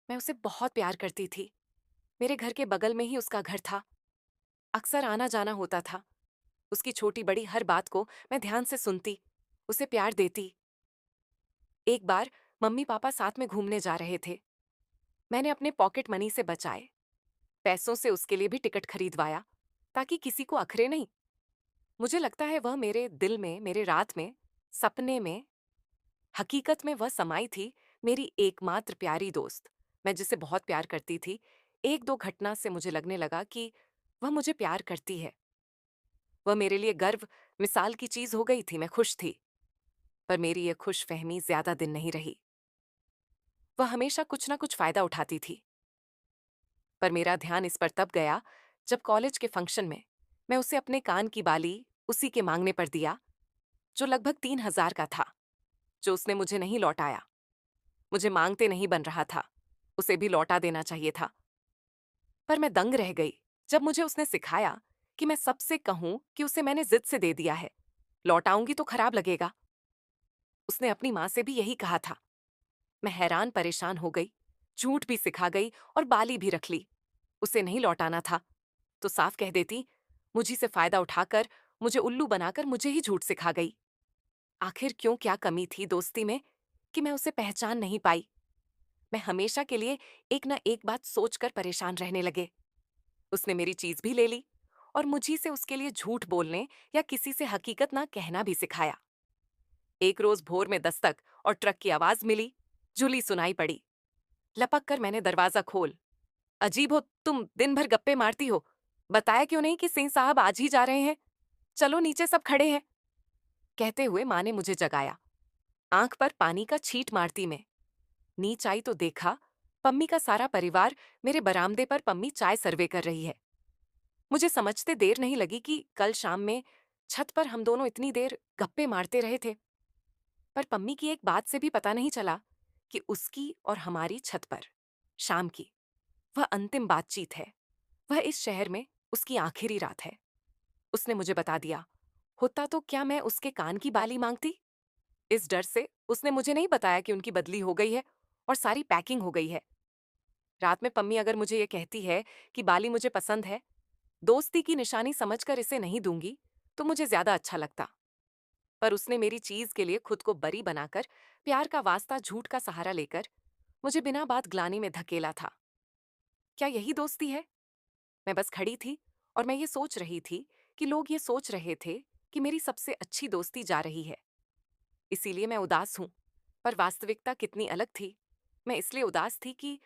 मैं उसे बहुत प्यार करती थी। मेरे घर के बगल में ही उसका घर था। अक्सर आना जाना होता था। उसकी छोटी बड़ी हर बात को मैं ध्यान से सुनती, उसे प्यार देती। एक बार मम्मी पापा साथ में घूमने जा रहे थे। मैंने अपने पॉकेट मनी से बचाए पैसों से उसके लिए भी टिकट खरीदवाया, ताकि किसी को अखरे नहीं। मुझे लगता है वह मेरे दिल में, मेरे रात में, सपने में, हकीकत में वह समाई थी, मेरी एकमात्र प्यारी दोस्त। मैं जिसे बहुत प्यार करती थी, एक दो घटना से मुझे लगने लगा कि वह मुझे प्यार करती है। वह मेरे लिए गर्व, मिसाल की चीज हो गई थी। मैं खुश थी। पर मेरी यह खुशफहमी ज्यादा दिन नहीं रही। वह हमेशा कुछ ना कुछ फायदा उठाती थी। पर मेरा ध्यान इस पर तब गया जब कॉलेज के फंक्शन में मैं उसे अपने कान की बाली उसी के मांगने पर दिया, जो लगभग 3,000 का था, जो उसने मुझे नहीं लौटाया। मुझे मांगते नहीं बन रहा था, उसे भी लौटा देना चाहिए था। पर मैं दंग रह गई जब मुझे उसने सिखाया कि मैं सबसे कहूं कि उसे मैंने जिद से दे दिया है, लौटाऊंगी तो खराब लगेगा। उसने अपनी मां से भी यही कहा था। मैं हैरान परेशान हो गई, झूठ भी सिखा गई और बाली भी रख ली। उसे नहीं लौटाना था तो साफ कह देती। मुझी से फायदा उठाकर, मुझे उल्लू बनाकर मुझे ही झूठ सिखा गई। आखिर क्यों, क्या कमी थी दोस्ती में कि मैं उसे पहचान नहीं पाई। मैं हमेशा के लिए एक न एक बात सोचकर परेशान रहने लगे। उसने मेरी चीज भी ले ली और मुझी से उसके लिए झूठ बोलने या किसी से हकीकत ना कहना भी सिखाया। एक रोज भोर में दस्तक और ट्रक की आवाज मिली। जुली सुनाई पड़ी। लपक कर मैंने दरवाजा खोल। अजीब हो तुम, दिन भर गप्पे मारती हो। बताया क्यों नहीं कि सिंह साहब आज ही जा रहे हैं? चलो नीचे सब खड़े हैं। कहते हुए माँ ने मुझे जगाया। आंख पर पानी का छींट मारती मैं नीच आई तो देखा, पम्मी का सारा परिवार मेरे बरामदे पर पम्मी चाय सर्वे कर रही है। मुझे समझते देर नहीं लगी कि कल शाम में छत पर हम दोनों इतनी देर गप्पे मारते रहे थे। पर पम्मी की एक बात से भी पता नहीं चला कि उसकी और हमारी छत पर शाम की वह अंतिम बातचीत है। वह इस शहर में उसकी आखिरी रात है। उसने मुझे बता दिया। होता तो क्या मैं उसके कान की बाली मांगती? इस डर से उसने मुझे नहीं बताया कि उनकी बदली हो गई है और सारी पैकिंग हो गई है। रात में पम्मी अगर मुझे ये कहती है कि बाली मुझे पसंद है, दोस्ती की निशानी समझकर इसे नहीं दूंगी, तो मुझे ज्यादा अच्छा लगता। पर उसने मेरी चीज के लिए खुद को बरी बनाकर, प्यार का वास्ता झूठ का सहारा लेकर मुझे बिना बात ग्लानि में धकेला था। क्या यही दोस्ती है? मैं बस खड़ी थी और मैं ये सोच रही थी कि लोग ये सोच रहे थे कि मेरी सबसे अच्छी दोस्ती जा रही है। इसीलिए मैं उदास हूं। पर वास्तविकता कितनी अलग थी। मैं इसलिए उदास थी कि